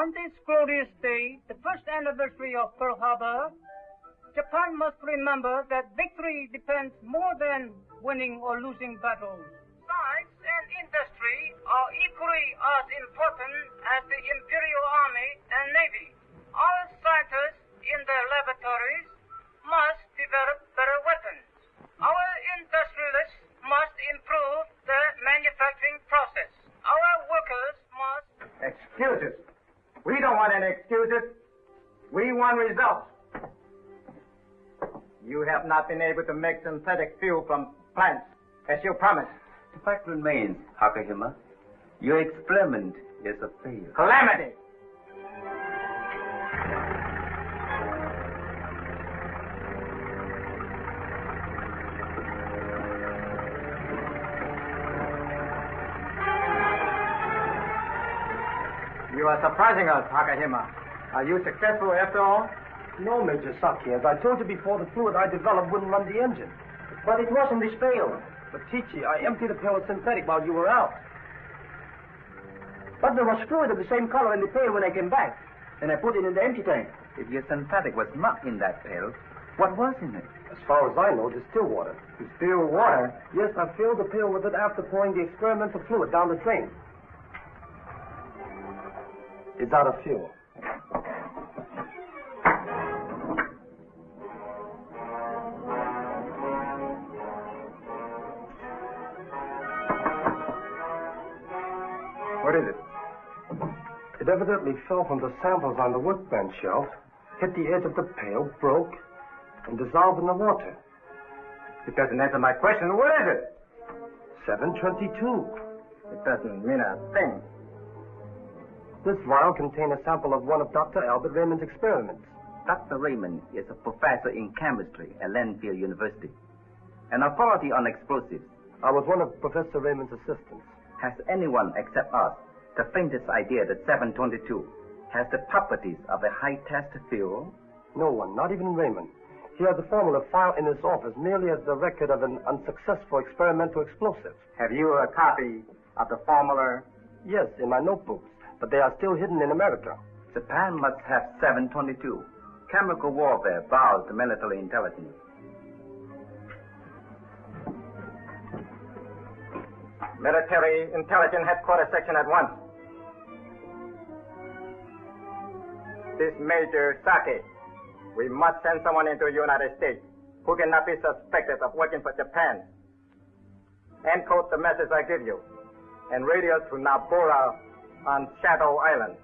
On this glorious day, the first anniversary of Pearl Harbor, Japan must remember that victory depends more than winning or losing battles. Science and industry are equally as important as the Imperial Army and Navy. Our scientists in their laboratories must develop better weapons. Our industrialists must improve the manufacturing process. Our workers must... Excuses. We don't want any excuses. We want results. You have not been able to make synthetic fuel from plants, as you promised. The fact remains, Hakahima, your experiment is a failure. Calamity! You are surprising us, Hakahima. Are you successful after all? No, Major Saki. As I told you before, the fluid I developed wouldn't run the engine. But it wasn't this pail. But, Chichi, I emptied the pail of synthetic while you were out. But there was fluid of the same color in the pail when I came back. And I put it in the empty tank. If your synthetic was not in that pail, what was in it? As far as I know, distilled water. Distilled water? Yes, I filled the pail with it after pouring the experimental fluid down the drain. It's out of fuel. What is it? It evidently fell from the samples on the workbench shelf, hit the edge of the pail, broke, and dissolved in the water. It doesn't answer my question. What is it? 722. It doesn't mean a thing. This vial contained a sample of one of Dr. Albert Raymond's experiments. Dr. Raymond is a professor in chemistry at Landfield University, an authority on explosives. I was one of Professor Raymond's assistants. Has anyone except us the faintest idea that 722 has the properties of a high-test fuel? No one, not even Raymond. He has the formula filed in his office merely as the record of an unsuccessful experimental explosive. Have you a copy of the formula? Yes, in my notebooks, but they are still hidden in America. Japan must have 722. Chemical warfare bows to military intelligence. Military Intelligence Headquarters Section at once. This Major Saki. We must send someone into the United States who cannot be suspected of working for Japan. Encode the message I give you and radio to Nabora on Shadow Island.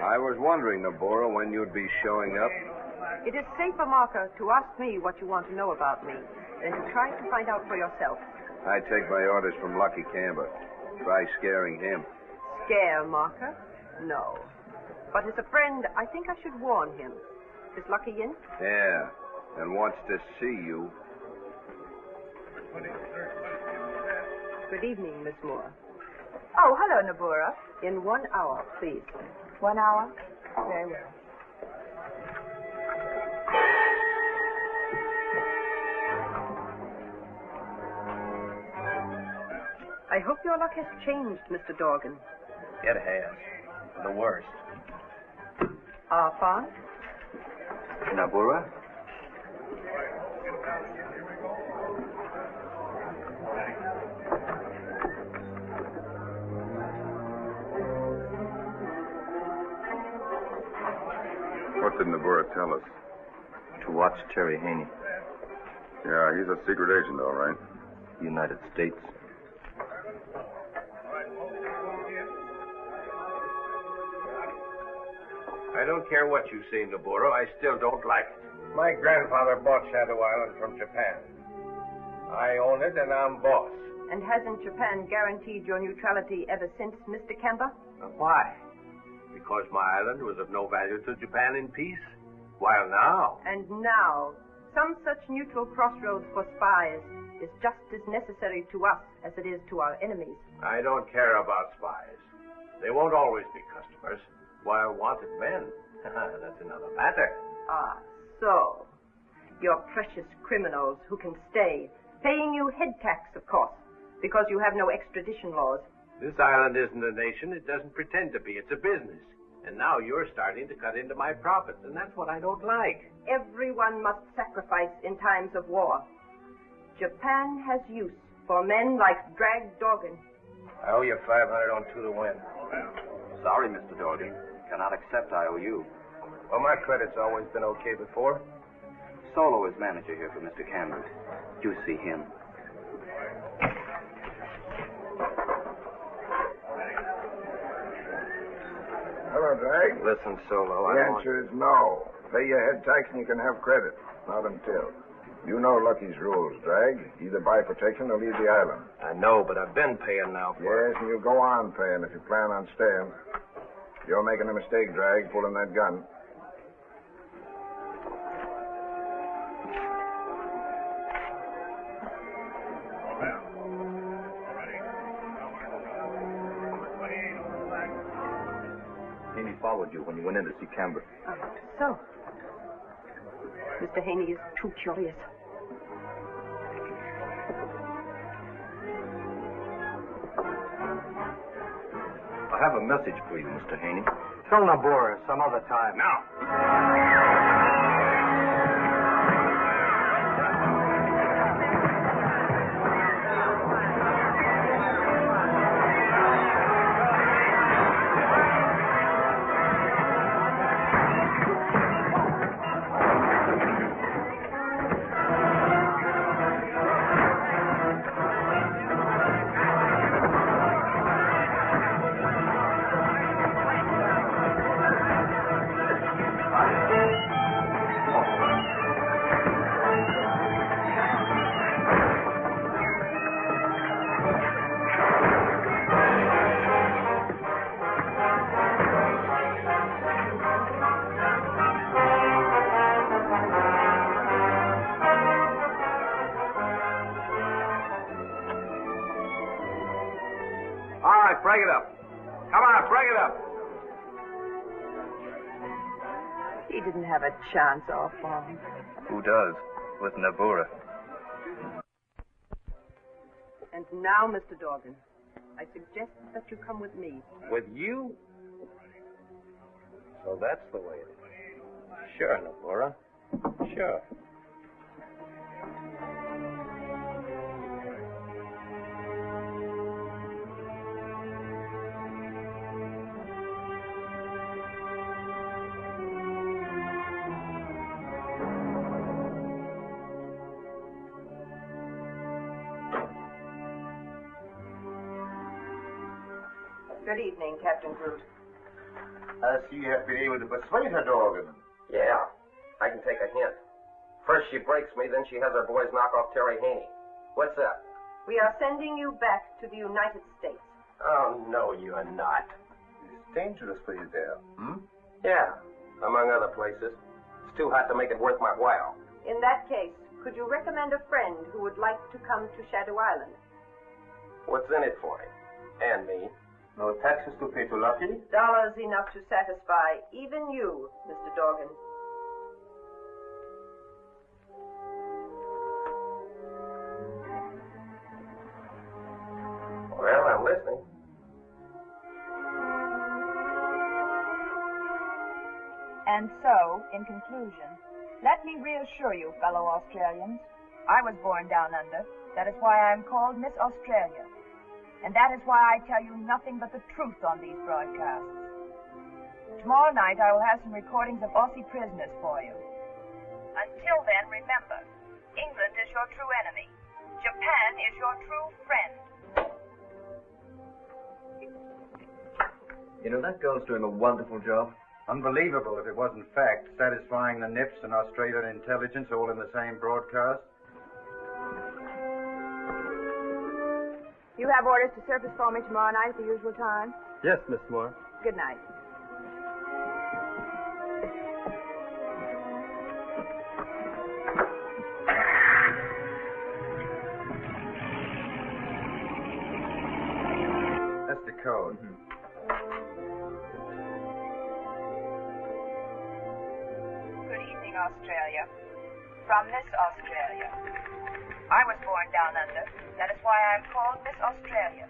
I was wondering, Nabora, when you'd be showing up. It is safer, Marco, to ask me what you want to know about me than to try to find out for yourself. I take my orders from Lucky Camber. Try scaring him. Scare, Marco? No. But as a friend, I think I should warn him. Is Lucky in? Yeah, and wants to see you. Good evening, Miss Moore. Oh, hello, Nabora. In 1 hour, please. 1 hour? Very well. I hope your luck has changed, Mr. Dorgan. It has. For the worst. Far? Nabora? What did Nabora tell us? To watch Terry Haney, Yeah, he's a secret agent, all right. United States. I don't care what you say, Nabora. I still don't like it. My grandfather bought Shadow Island from Japan. I own it, and I'm boss. And hasn't Japan guaranteed your neutrality ever since, Mr. Kemba? Why? Because my island was of no value to Japan in peace? While now... And now, some such neutral crossroads for spies is just as necessary to us as it is to our enemies. I don't care about spies. They won't always be customers, while wanted men. That's another matter. Ah, so. You're precious criminals who can stay, paying you head tax, of course, because you have no extradition laws. This island isn't a nation. It doesn't pretend to be. It's a business. And now you're starting to cut into my profits, and that's what I don't like. Everyone must sacrifice in times of war. Japan has use for men like Drag Dorgan. I owe you 500 on 2 to win. Sorry, Mr. Dorgan. Cannot accept IOU. Well, my credit's always been okay before. Solo is manager here for Mr. Cameron. You see him. Hello, Drag. Listen, Solo, The answer is no. Pay your head tax and you can have credit. Not until. You know Lucky's rules, Drag. Either buy protection or leave the island. I know, but I've been paying now for it. Yes, and you go on paying if you plan on staying. You're making a mistake, Drag, pulling that gun. Haney followed you when you went in to see Campbell. So. Mr. Haney is too curious. I have a message for you, Mr. Haney. Tell Nabora some other time. Now. Break it up. Come on, break it up. He didn't have a chance off on. Who does? With Nabora. And now, Mr. Dorgan, I suggest that you come with me. With you? So that's the way it is. Sure, Nabora. Sure. Good evening, Captain Groot. I see you have been able to persuade her, Dorgan. Yeah, I can take a hint. First she breaks me, then she has her boys knock off Terry Haney. What's that? We are sending you back to the United States. Oh, no, you're not. It's dangerous for you there. Yeah, among other places. It's too hot to make it worth my while. In that case, could you recommend a friend who would like to come to Shadow Island? What's in it for him? And me? No taxes to pay to Lucky? Dollars enough to satisfy even you, Mr. Dorgan. Well, I'm listening. And so, in conclusion, let me reassure you, fellow Australians, I was born down under. That is why I am called Miss Australia. And that is why I tell you nothing but the truth on these broadcasts. Tomorrow night I will have some recordings of Aussie prisoners for you. Until then, remember, England is your true enemy. Japan is your true friend. You know, that girl's doing a wonderful job. Unbelievable if it wasn't fact, satisfying the NIPS and Australian intelligence all in the same broadcast. You have orders to surface for me tomorrow night at the usual time? Yes, Miss Moore. Good night. code. Good evening, Australia. From Miss Australia. I was born down under. That is why I am called Miss Australia.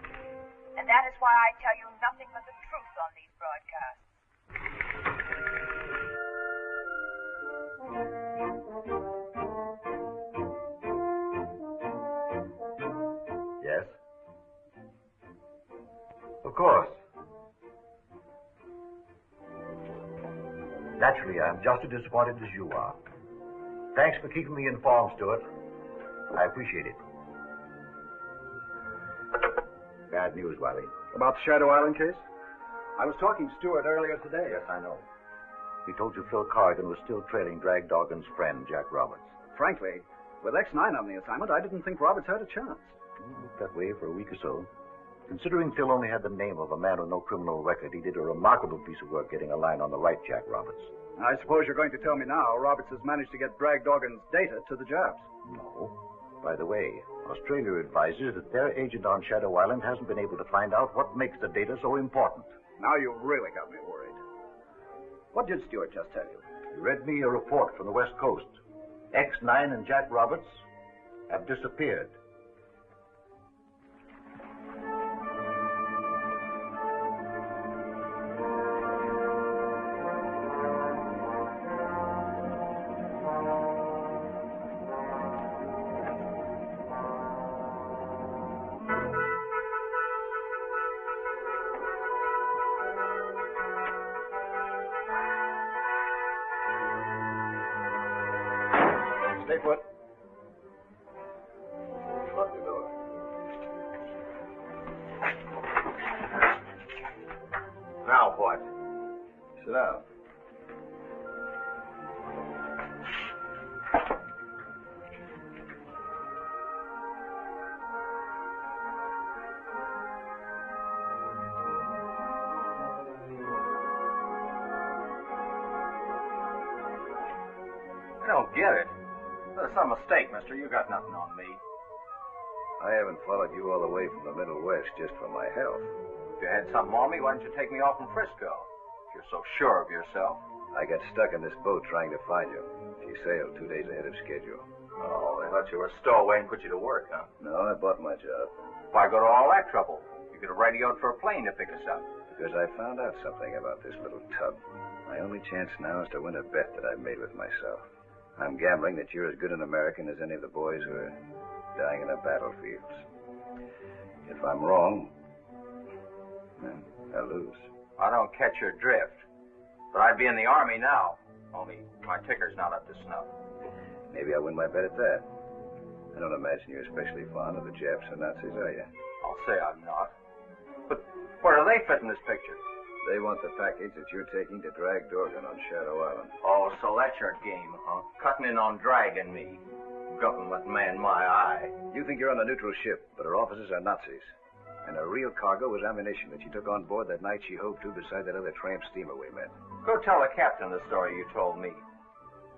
And that is why I tell you nothing but the truth on these broadcasts. Yes? Of course. Naturally, I'm just as disappointed as you are. Thanks for keeping me informed, Stuart. I appreciate it. Bad news, Wiley. About the Shadow Island case? I was talking to Stewart earlier today. Yes, I know. He told you Phil Corrigan was still trailing Drag Doggin's friend, Jack Roberts. Frankly, with X-9 on the assignment, I didn't think Roberts had a chance. It looked that way for a week or so. Considering Phil only had the name of a man with no criminal record, he did a remarkable piece of work getting a line on the right Jack Roberts. I suppose you're going to tell me now Roberts has managed to get Drag Doggin's data to the Japs. No. By the way, Australia advises that their agent on Shadow Island hasn't been able to find out what makes the data so important. Now you've really got me worried. What did Stewart just tell you? He read me a report from the West Coast. X-9 and Jack Roberts have disappeared. Stay put. Lock the door. Now what? Sit down. I don't get it. There's some mistake, mister. You got nothing on me. I haven't followed you all the way from the Middle West just for my health. If you had something on me, why didn't you take me off from Frisco? If you're so sure of yourself. I got stuck in this boat trying to find you. She sailed 2 days ahead of schedule. Oh, they let you a stowaway and put you to work, huh? No, I bought my job. Why go to all that trouble? You could have radioed for a plane to pick us up. Because I found out something about this little tub. My only chance now is to win a bet that I've made with myself. I'm gambling that you're as good an American as any of the boys who are dying in the battlefields. If I'm wrong, then I'll lose. I don't catch your drift. But I'd be in the Army now. Only my ticker's not up to snuff. Maybe I'll win my bet at that. I don't imagine you're especially fond of the Japs or Nazis, are you? I'll say I'm not. But where do they fit in this picture? They want the package that you're taking to drag Dorgan on Shadow Island. Oh, so that's your game, huh? Cutting in on dragging me. Government man my eye. You think you're on a neutral ship, but her officers are Nazis. And her real cargo was ammunition that she took on board that night she hove to beside that other tramp steamer we met. Go tell the captain the story you told me.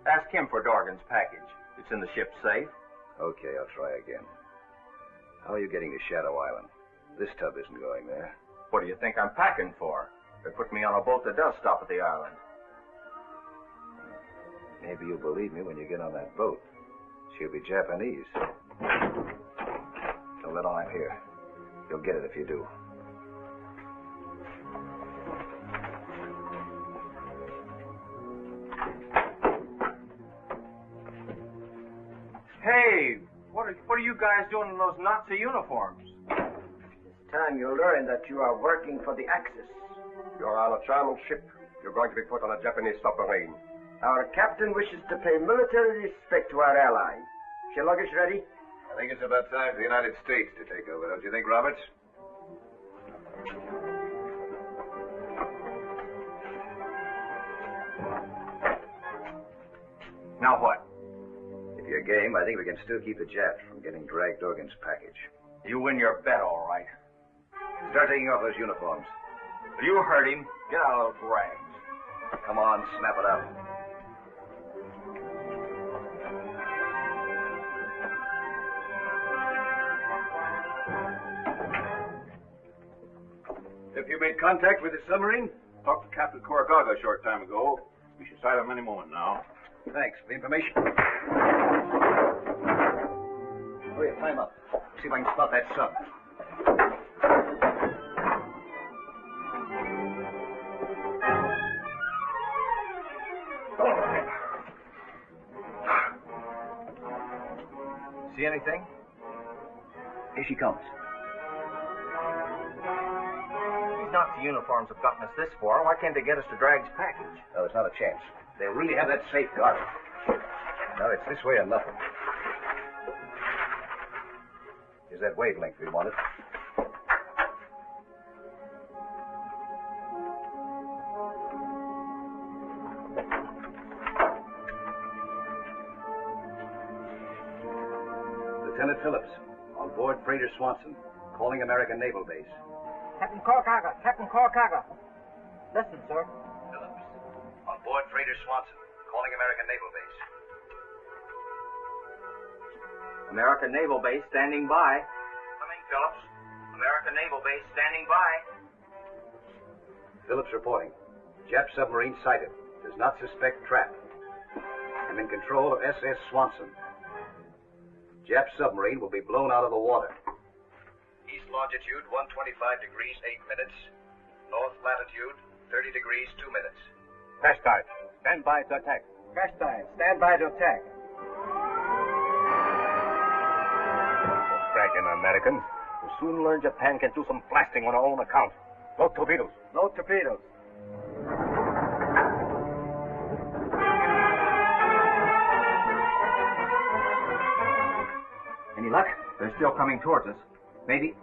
Ask him for Dorgan's package. It's in the ship's safe. Okay, I'll try again. How are you getting to Shadow Island? This tub isn't going there. What do you think I'm packing for? They put me on a boat that does stop at the island. Maybe you'll believe me when you get on that boat. She'll be Japanese. Don't let on I'm here. You'll get it if you do. Hey, what are you guys doing in those Nazi uniforms? This time you'll learn that you are working for the Axis. You're on a German ship. You're going to be put on a Japanese submarine. Our captain wishes to pay military respect to our ally. Is your luggage ready? I think it's about time for the United States to take over, don't you think, Roberts? Now what? If you're game, I think we can still keep the Japs from getting Drag Dorgan's package. You win your bet, all right. Start taking off those uniforms. You heard him. Get out of those rags. Come on, snap it up. Have you made contact with the submarine? Talked to Captain Coragaga a short time ago. We should sight him any moment now. Thanks for the information. Hurry up, climb up. See if I can spot that sub. See anything? Here she comes. These Nazi uniforms have gotten us this far. Why can't they get us to Dragg's package? No, there's not a chance. They really have that safe guarded. No, it's this way or nothing. Here's that wavelength we wanted. Lieutenant Phillips, on board freighter Swanson, calling American Naval Base. Captain Coragaga. Listen, sir. Phillips, on board freighter Swanson, calling American Naval Base. American Naval Base standing by. Coming, Phillips. American Naval Base standing by. Phillips reporting. Jap submarine sighted. Does not suspect trap. I'm in control of SS Swanson. Jap submarine will be blown out of the water. East longitude 125 degrees 8 minutes. North latitude 30 degrees 2 minutes. Crash dive. Stand by to attack. Crash dive. Stand by to attack. Bragging Americans. We'll soon learn Japan can do some blasting on our own account. No torpedoes. No torpedoes. Any luck? They're still coming towards us. Maybe.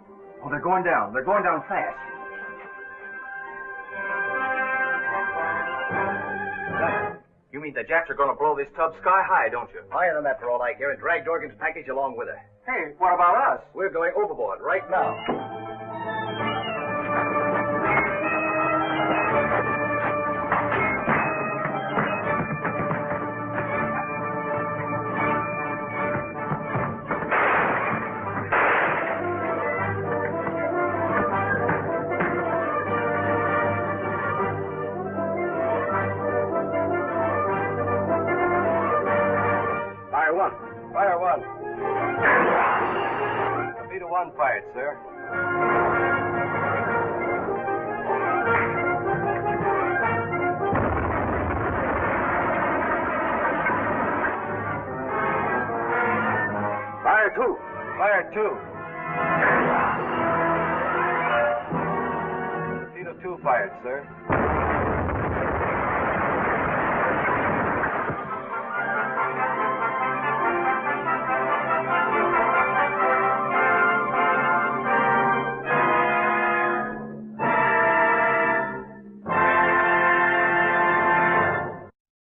Oh, they're going down. They're going down fast. You mean the Japs are going to blow this tub sky high, don't you? Higher than that for all I care, and drag Dorgan's package along with her. Hey, what about us? We're going overboard right now. Fire one. Torpedo one fired, sir. Fire two. Fire two. Torpedo two fired, sir.